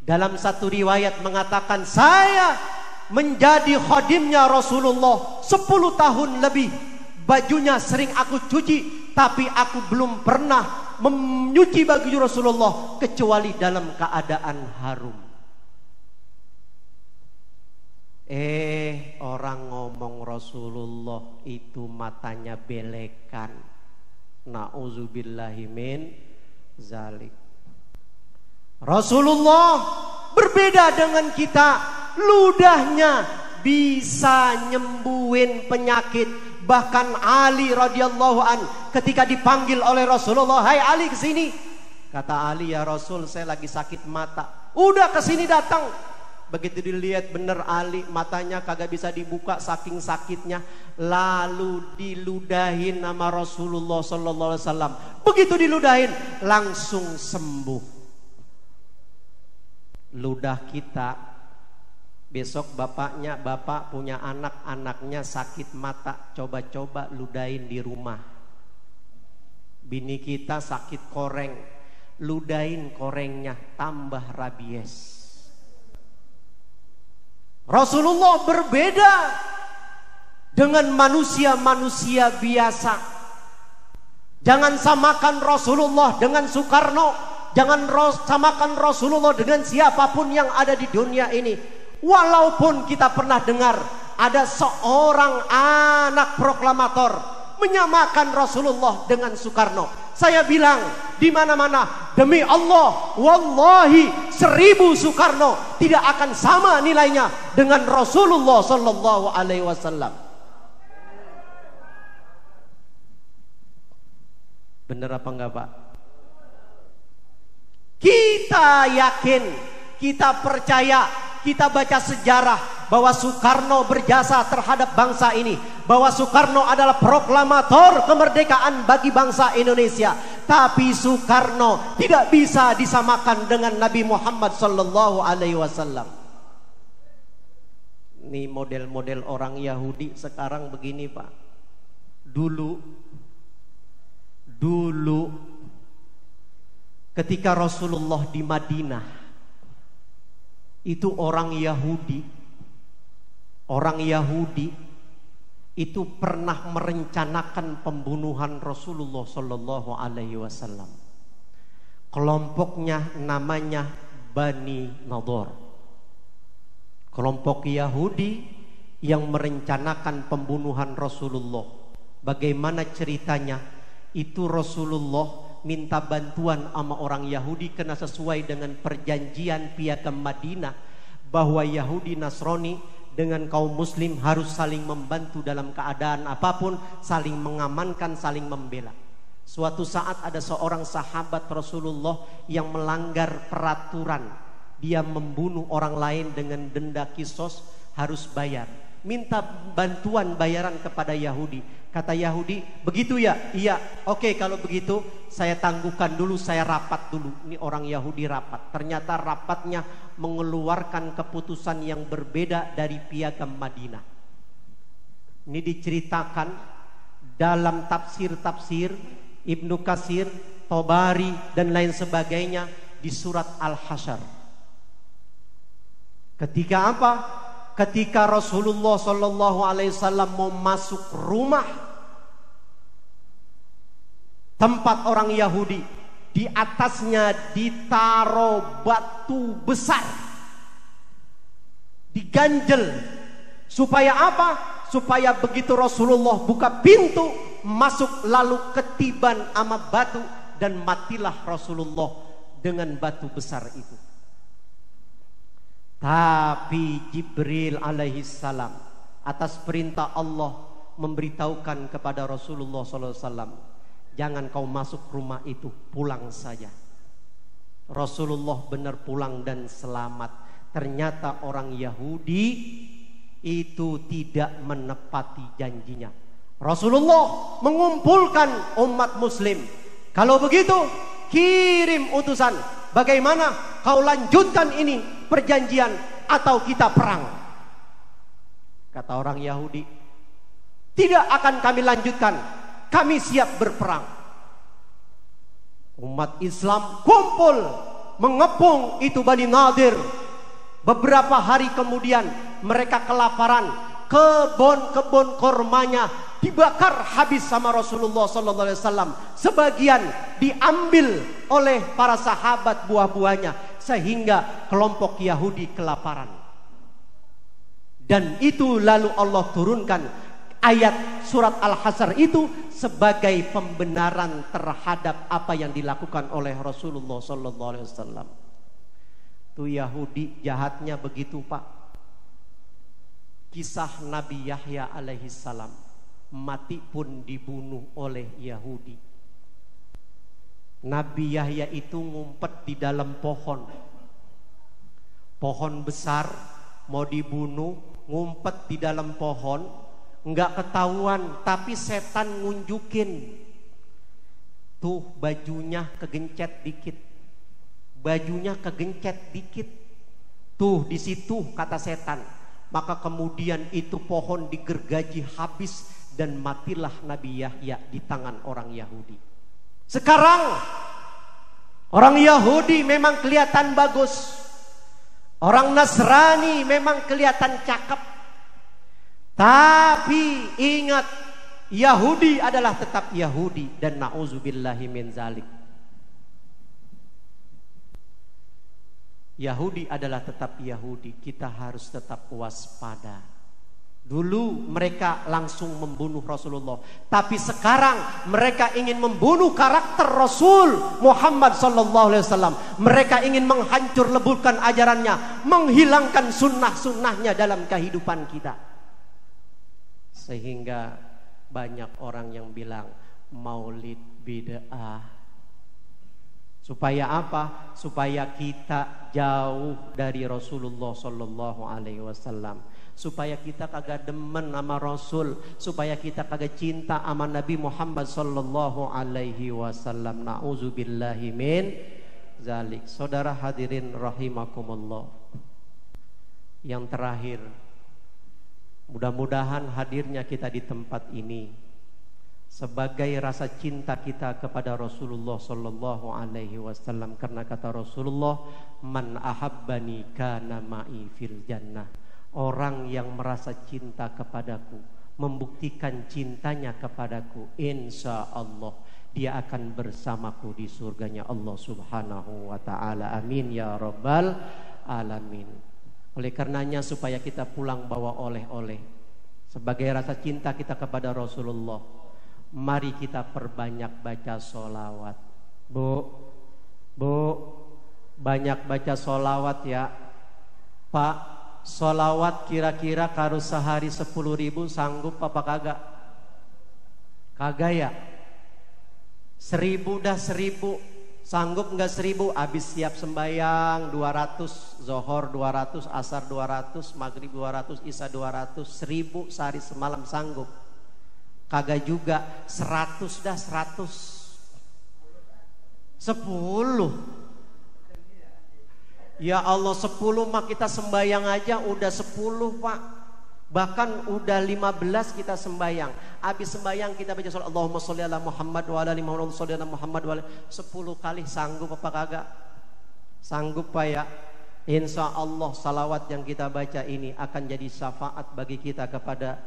dalam satu riwayat mengatakan, saya menjadi khadimnya Rasulullah 10 tahun lebih. Bajunya sering aku cuci, tapi aku belum pernah menyuci baju Rasulullah kecuali dalam keadaan harum. Orang ngomong Rasulullah itu matanya belekan. Na'udzubillahi min zalik. Rasulullah berbeda dengan kita, ludahnya bisa nyembuhin penyakit. Bahkan Ali radhiyallahu an ketika dipanggil oleh Rasulullah, hai Ali kesini. Kata Ali, ya Rasul, saya lagi sakit mata. Udah kesini datang. Begitu dilihat bener Ali matanya kagak bisa dibuka saking sakitnya, lalu diludahin nama Rasulullah sallallahu alaihi wasallam. Begitu diludahin langsung sembuh. Ludah kita, besok bapak punya anaknya sakit mata, coba-coba ludahin di rumah. Bini kita sakit koreng, ludahin korengnya, tambah rabies. Rasulullah berbeda dengan manusia-manusia biasa. Jangan samakan Rasulullah dengan Soekarno. Jangan samakan Rasulullah dengan siapapun yang ada di dunia ini. Walaupun kita pernah dengar ada seorang anak proklamator menyamakan Rasulullah dengan Soekarno. Saya bilang di mana-mana, demi Allah, wallahi 1000 Soekarno tidak akan sama nilainya dengan Rasulullah sallallahu alaihi wasallam. Benar apa enggak, Pak? Kita yakin, kita percaya, kita baca sejarah bahwa Soekarno berjasa terhadap bangsa ini, bahwa Soekarno adalah proklamator kemerdekaan bagi bangsa Indonesia. Tapi Soekarno tidak bisa disamakan dengan Nabi Muhammad sallallahu alaihi wasallam. Ini model-model orang Yahudi sekarang begini, Pak. Dulu ketika Rasulullah di Madinah, itu orang Yahudi itu pernah merencanakan pembunuhan Rasulullah sallallahu alaihi wasallam. Kelompoknya namanya Bani Nadhr. Kelompok Yahudi yang merencanakan pembunuhan Rasulullah. Bagaimana ceritanya? Itu Rasulullah minta bantuan sama orang Yahudi karena sesuai dengan perjanjian Piagam Madinah bahwa Yahudi Nasrani dengan kaum muslim harus saling membantu dalam keadaan apapun, saling mengamankan, saling membela. Suatu saat ada seorang sahabat Rasulullah yang melanggar peraturan. Dia membunuh orang lain dengan denda kisos, harus bayar. Minta bantuan bayaran kepada Yahudi. Kata Yahudi, begitu ya? Iya, oke, kalau begitu saya tangguhkan dulu, saya rapat dulu. Ini orang Yahudi rapat. Ternyata rapatnya mengeluarkan keputusan yang berbeda dari Piagam Madinah. Ini diceritakan dalam tafsir-tafsir Ibnu Katsir, Tobari dan lain sebagainya di surat Al-Hasyr. Ketika apa? Ketika Rasulullah sallallahu alaihi wasallam mau masuk rumah tempat orang Yahudi, di atasnya ditaruh batu besar, diganjel. Supaya apa? Supaya begitu Rasulullah buka pintu masuk lalu ketiban sama batu dan matilah Rasulullah dengan batu besar itu. Tapi Jibril alaihissalam atas perintah Allah memberitahukan kepada Rasulullah sallallahu alaihi wasallam, jangan kau masuk rumah itu, pulang saja. Rasulullah benar pulang dan selamat. Ternyata orang Yahudi itu tidak menepati janjinya. Rasulullah mengumpulkan umat muslim. Kalau begitu, kirim utusan. Bagaimana kau lanjutkan ini perjanjian atau kita perang? Kata orang Yahudi, tidak akan kami lanjutkan. Kami siap berperang. Umat Islam kumpul mengepung itu Bani Nadir. Beberapa hari kemudian mereka kelaparan. Kebun-kebun kormanya dibakar habis sama Rasulullah SAW. Sebagian diambil oleh para sahabat buah-buahnya, sehingga kelompok Yahudi kelaparan. Dan itu lalu Allah turunkan ayat surat Al-Hasyr itu sebagai pembenaran terhadap apa yang dilakukan oleh Rasulullah SAW. Tuh Yahudi jahatnya begitu, Pak. Kisah Nabi Yahya alaihissalam, mati pun dibunuh oleh Yahudi. Nabi Yahya itu ngumpet di dalam pohon. Pohon besar, mau dibunuh, ngumpet di dalam pohon, nggak ketahuan, tapi setan ngunjukin. Tuh bajunya kegencet dikit. Bajunya kegencet dikit. Tuh di situ kata setan. Maka kemudian itu pohon digergaji habis dan matilah Nabi Yahya di tangan orang Yahudi. Sekarang orang Yahudi memang kelihatan bagus. Orang Nasrani memang kelihatan cakep. Tapi ingat, Yahudi adalah tetap Yahudi dan na'udzubillahi min zalik. Yahudi adalah tetap Yahudi. Kita harus tetap waspada. Dulu mereka langsung membunuh Rasulullah, tapi sekarang mereka ingin membunuh karakter Rasul Muhammad SAW. Mereka ingin menghancur leburkan ajarannya, menghilangkan sunnah-sunnahnya dalam kehidupan kita. Sehingga banyak orang yang bilang maulid bid'ah. Supaya apa? Supaya kita jauh dari Rasulullah SAW. Supaya kita kagak demen sama Rasul. Supaya kita kagak cinta sama Nabi Muhammad SAW. Na'udzubillahi min zalik. Saudara hadirin rahimakumullah. Yang terakhir, mudah-mudahan hadirnya kita di tempat ini sebagai rasa cinta kita kepada Rasulullah sallallahu alaihi wasallam, karena kata Rasulullah, man ahabbani kana ma'i fil jannah. Orang yang merasa cinta kepadaku, membuktikan cintanya kepadaku, insya Allah dia akan bersamaku di surganya Allah subhanahu wa ta'ala. Amin ya rabbal alamin. Oleh karenanya, supaya kita pulang bawa oleh-oleh sebagai rasa cinta kita kepada Rasulullah, mari kita perbanyak baca sholawat. Bu, banyak baca sholawat ya. Pak, sholawat kira-kira kalau sehari 10.000 sanggup apa kagak? Kagak ya? 1.000 dah 1.000. Sanggup nggak 1.000? Habis siap sembayang 200, zohor 200, asar 200, maghrib 200, isya 200, 1.000 sehari semalam sanggup? Kagak juga. 100 dah 100. 10. Ya Allah, 10 mah kita sembayang aja udah 10 Pak. Bahkan udah 15 kita sembayang. Habis sembayang kita baca salat Allahumma sholli ala Muhammad wa ala ali Muhammad sholli ala Muhammad wa ala 10 kali. Sanggup apa kagak? Sanggup Pak ya. Insya Allah salawat yang kita baca ini akan jadi syafaat bagi kita kepada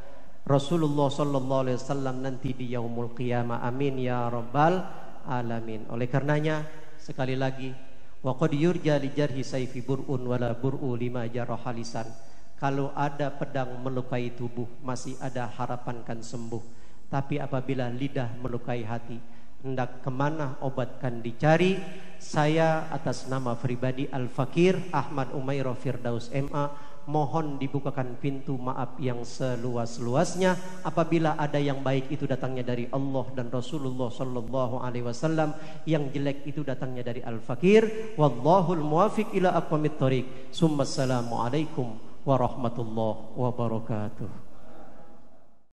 Rasulullah sallallahu alaihi wasallam nanti di yaumul qiyamah. Amin ya rabbal alamin. Oleh karenanya sekali lagi, wa qad yurja li jarhi sayfi bur'un wala bur'u lima jarah lisan. Kalau ada pedang melukai tubuh, masih ada harapan kan sembuh. Tapi apabila lidah melukai hati, hendak kemana obat kan dicari. Saya atas nama pribadi Al-Fakir Ahmad Umairah Firdaus MA mohon dibukakan pintu maaf yang seluas-luasnya. Apabila ada yang baik itu datangnya dari Allah dan Rasulullah sallallahu alaihi wasallam, yang jelek itu datangnya dari al-fakir. Wallahul muwafiq ila aqwamit thoriq. Assalamu alaikum warahmatullahi wabarakatuh.